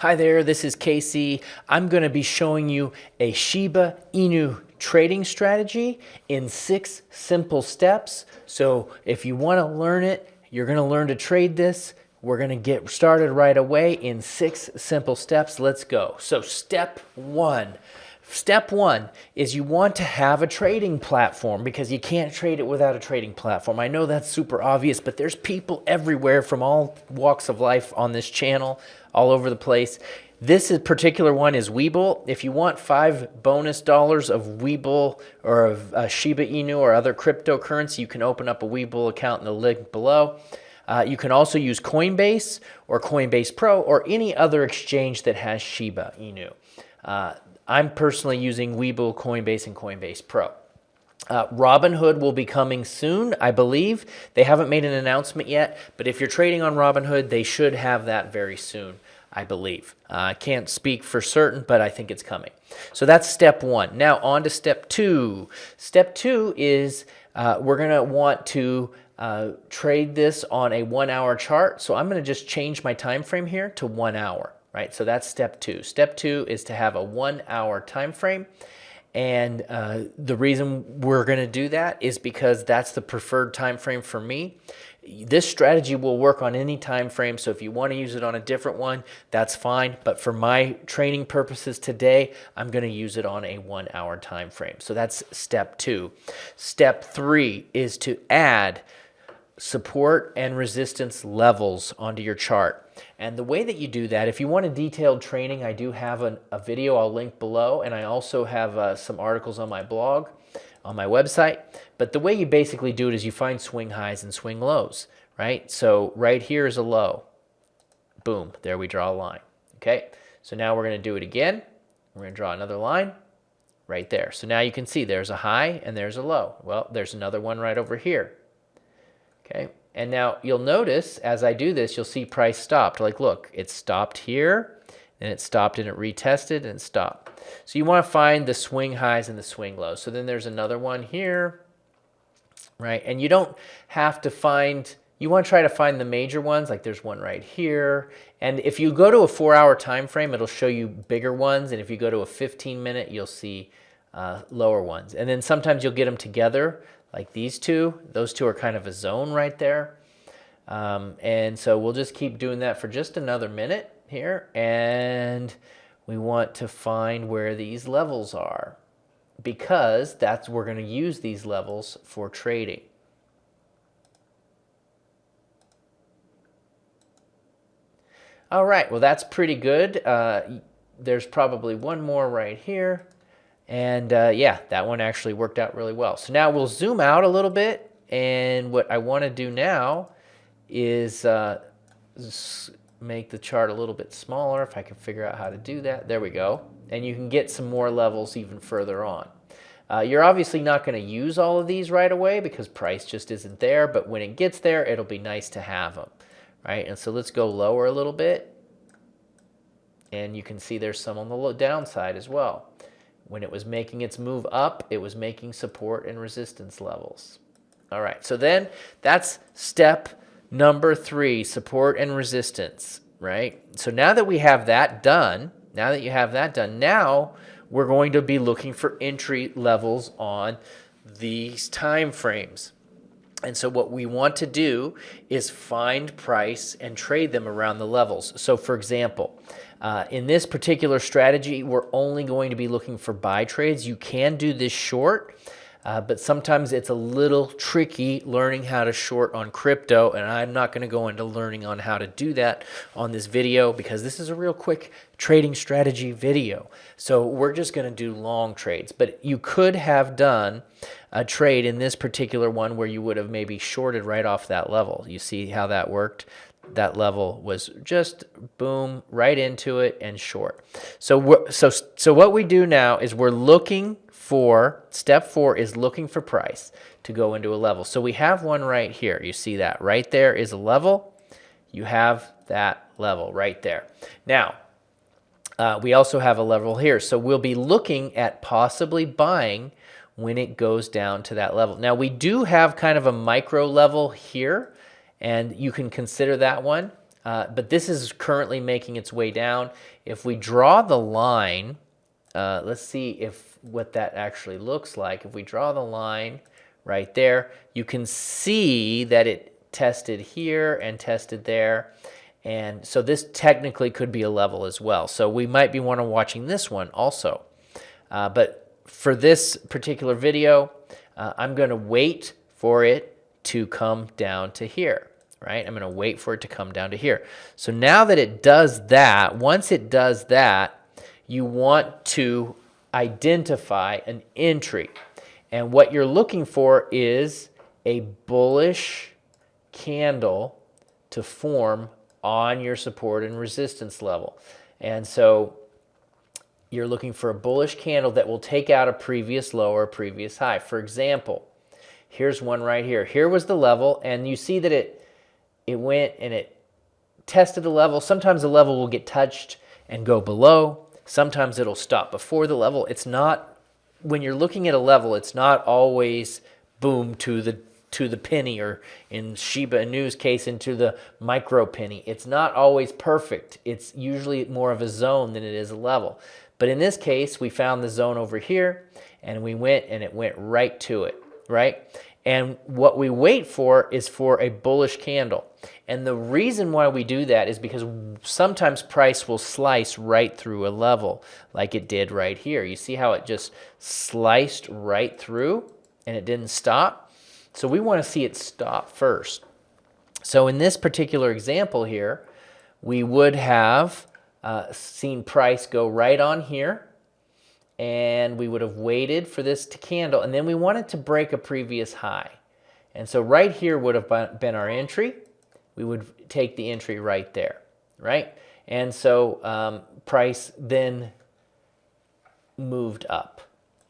Hi there, this is Casey. I'm going to be showing you a Shiba Inu trading strategy in 6 simple steps. So if you want to learn it, you're going to learn to trade this. We're going to get started right away in 6 simple steps. Let's go. So step 1. Step 1 is you want to have a trading platform because you can't trade it without a trading platform. I know that's super obvious, but there's people everywhere from all walks of life on this channel, all over the place. This particular one is Webull. If you want $5 bonus of Webull or of Shiba Inu or other cryptocurrency, you can open up a Webull account in the link below. You can also use Coinbase or Coinbase Pro or any other exchange that has Shiba Inu. I'm personally using Webull, Coinbase, and Coinbase Pro. Robinhood will be coming soon, I believe. They haven't made an announcement yet, but if you're trading on Robinhood, they should have that very soon, I believe. I can't speak for certain, but I think it's coming. So that's step 1. Now on to step 2. Step 2 is we're going to want to trade this on a 1-hour chart. So I'm going to just change my time frame here to 1 hour. Right, so that's step 2. Step 2 is to have a 1-hour time frame, and the reason we're going to do that is because that's the preferred time frame for me. This strategy will work on any time frame, so if you want to use it on a different one, that's fine. But for my training purposes today, I'm going to use it on a 1-hour time frame. So that's step 2. Step 3 is to add support and resistance levels onto your chart. And the way that you do that, if you want a detailed training, I do have a video I'll link below, and I also have some articles on my blog, on my website. But the way you basically do it is you find swing highs and swing lows, right? So right here is a low. Boom, there we draw a line, okay? So now we're going to do it again. We're going to draw another line right there. So now you can see there's a high and there's a low. Well, there's another one right over here. Okay, and now you'll notice as I do this, you'll see price stopped. Like, look, it stopped here, and it stopped and it retested and stopped. So you want to find the swing highs and the swing lows. So then there's another one here, right? And you don't have to find, you want to try to find the major ones, like there's one right here. And if you go to a 4-hour time frame, it'll show you bigger ones. And if you go to a 15-minute, you'll see lower ones. And then sometimes you'll get them together, like these two. Those two are kind of a zone right there. And so we'll just keep doing that for just another minute here. And we want to find where these levels are, because we're going to use these levels for trading. All right, well, that's pretty good. There's probably one more right here. And yeah, that one actually worked out really well. So now we'll zoom out a little bit. And what I want to do now is make the chart a little bit smaller, if I can figure out how to do that. There we go. And you can get some more levels even further on. You're obviously not going to use all of these right away because price just isn't there. But when it gets there, it'll be nice to have them. Right? And so let's go lower a little bit. And you can see there's some on the downside as well. When it was making its move up, it was making support and resistance levels. All right, so then that's step number 3, support and resistance, right? So now that we have that done, now we're going to be looking for entry levels on these time frames. And so what we want to do is find price and trade them around the levels. So for example, in this particular strategy, we're only going to be looking for buy trades. You can do this short, but sometimes it's a little tricky learning how to short on crypto, and I'm not going to go into learning on how to do that on this video because this is a real quick trading strategy video. So we're just going to do long trades, but you could have done a trade in this particular one where you would have maybe shorted right off that level. You see how that worked? That level was just boom right into it and short. So what we do now is we're looking for, step 4 is looking for price to go into a level. So we have one right here. You see that right there is a level. You have that level right there. Now, we also have a level here. So we'll be looking at possibly buying when it goes down to that level. Now we do have kind of a micro level here, and you can consider that one. but this is currently making its way down. If we draw the line, let's see what that actually looks like. If we draw the line right there, you can see that it tested here and tested there. And so this technically could be a level as well. So we might be watching this one also. But for this particular video, I'm going to wait for it to come down to here, right? I'm going to wait for it to come down to here. So now that it does that, once it does that, you want to identify an entry. And what you're looking for is a bullish candle to form on your support and resistance level. And so you're looking for a bullish candle that will take out a previous low or a previous high. For example, here's one right here. Here was the level, and you see that it went and it tested the level. Sometimes the level will get touched and go below. Sometimes it'll stop before the level. It's not, when you're looking at a level, it's not always boom to the penny, or in Shiba Inu's case, into the micro penny. It's not always perfect. It's usually more of a zone than it is a level. But in this case, we found the zone over here, and we went, and it went right to it, right? And what we wait for is for a bullish candle. And the reason why we do that is because sometimes price will slice right through a level, like it did right here. You see how it just sliced right through, and it didn't stop? So we want to see it stop first. So in this particular example here, we would have seen price go right on here, and we would have waited for this to candle, and then we wanted to break a previous high. And so right here would have been our entry. We would take the entry right there, right? And so price then moved up.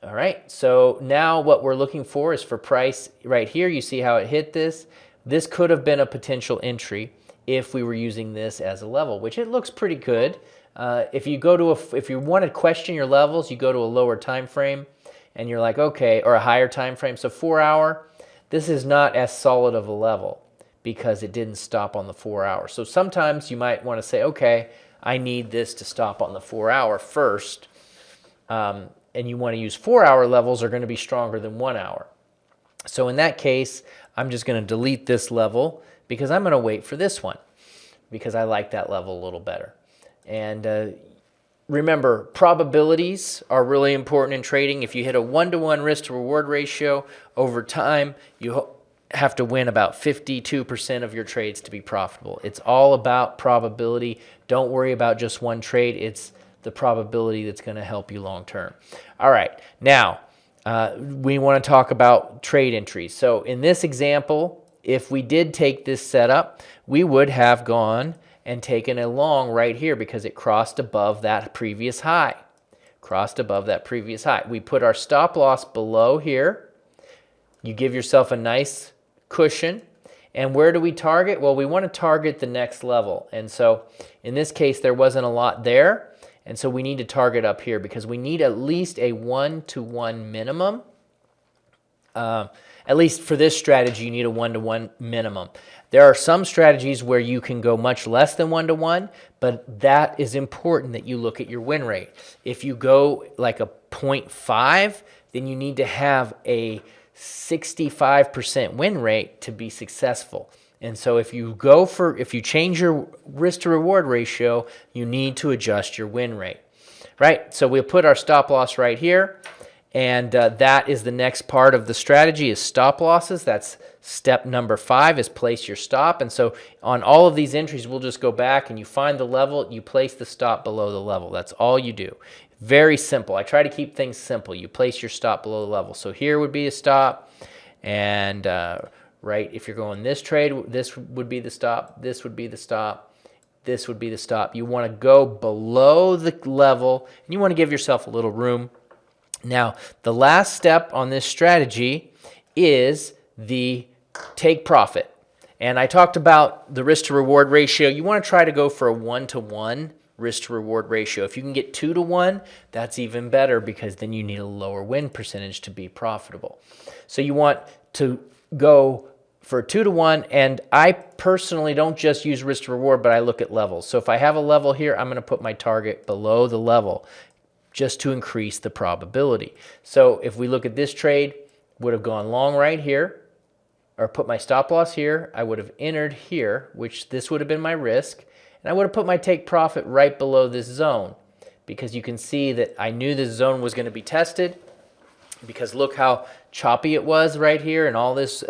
All right, so now what we're looking for is for price right here. You see how it hit this? This could have been a potential entry if we were using this as a level, which it looks pretty good. If you want to question your levels, you go to a lower time frame, and you're like, okay, or a higher time frame. So 4 hour, this is not as solid of a level because it didn't stop on the 4 hour. So sometimes you might want to say, okay, I need this to stop on the 4 hour first. And you want to use 4 hour levels are going to be stronger than 1 hour. So in that case, I'm just going to delete this level because I'm going to wait for this one because I like that level a little better. And remember, probabilities are really important in trading. If you hit a 1-to-1 risk to reward ratio over time, you have to win about 52% of your trades to be profitable. It's all about probability. Don't worry about just one trade. It's the probability that's going to help you long term. All right, now we want to talk about trade entries. So in this example, if we did take this setup, we would have gone and taken a long right here because it crossed above that previous high. Crossed above that previous high. We put our stop loss below here. You give yourself a nice cushion. And where do we target? Well, we want to target the next level. And so in this case, there wasn't a lot there. And so we need to target up here because we need at least a 1-to-1 minimum. At least for this strategy, you need a 1-to-1 minimum. There are some strategies where you can go much less than 1-to-1, but that is important that you look at your win rate. If you go like a 0.5, then you need to have a 65% win rate to be successful. And so if you change your risk to reward ratio, you need to adjust your win rate, right? So we'll put our stop loss right here. And that is the next part of the strategy is stop losses. That's step number 5 is place your stop. And so on all of these entries, we'll just go back and you find the level, you place the stop below the level. That's all you do. Very simple. I try to keep things simple. You place your stop below the level. So here would be a stop, and right, if you're going this trade, this would be the stop, this would be the stop, this would be the stop. You want to go below the level, and you want to give yourself a little room. Now, the last step on this strategy is the take profit. And I talked about the risk to reward ratio. You want to try to go for a 1-to-1 risk to reward ratio. If you can get 2-to-1, that's even better because then you need a lower win percentage to be profitable. So you want to go for 2 to 1, and I personally don't just use risk to reward, but I look at levels. So if I have a level here, I'm going to put my target below the level just to increase the probability. So if we look at this trade, would have gone long right here, or put my stop loss here. I would have entered here, which this would have been my risk, and I would have put my take profit right below this zone, because you can see that I knew this zone was going to be tested, because look how choppy it was right here and all this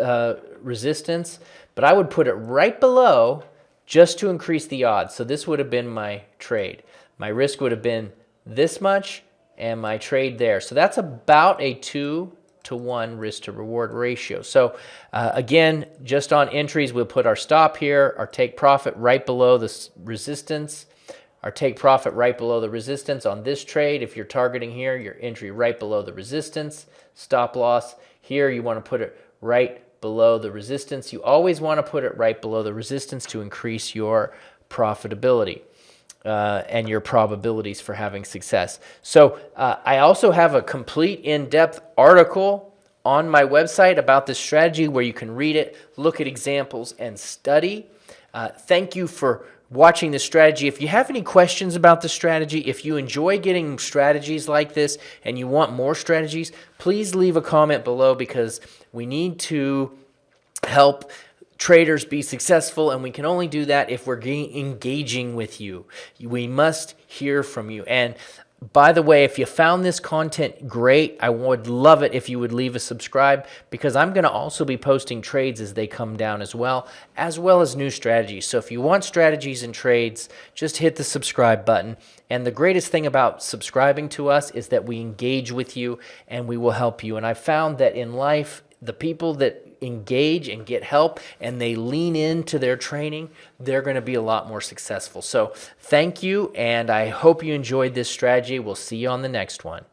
resistance. But I would put it right below just to increase the odds. So this would have been my trade. My risk would have been this much and my trade there. So that's about a 2 to 1 risk to reward ratio. So again, just on entries, we'll put our stop here, our take profit right below the resistance, our take profit right below the resistance on this trade. If you're targeting here, your entry right below the resistance, stop loss. Here you want to put it right below the resistance. You always want to put it right below the resistance to increase your profitability and your probabilities for having success. So I also have a complete in-depth article on my website about this strategy where you can read it, look at examples, and study. Thank you for watching this strategy. If you have any questions about the strategy, if you enjoy getting strategies like this and you want more strategies, please leave a comment below, because we need to help traders be successful, and we can only do that if we're engaging with you. We must hear from you. And by the way, if you found this content great, I would love it if you would leave a subscribe, because I'm going to also be posting trades as they come down as well as new strategies. So if you want strategies and trades, just hit the subscribe button. And the greatest thing about subscribing to us is that we engage with you and we will help you. And I found that in life, the people that engage and get help and they lean into their training, they're going to be a lot more successful. So thank you, and I hope you enjoyed this strategy. We'll see you on the next one.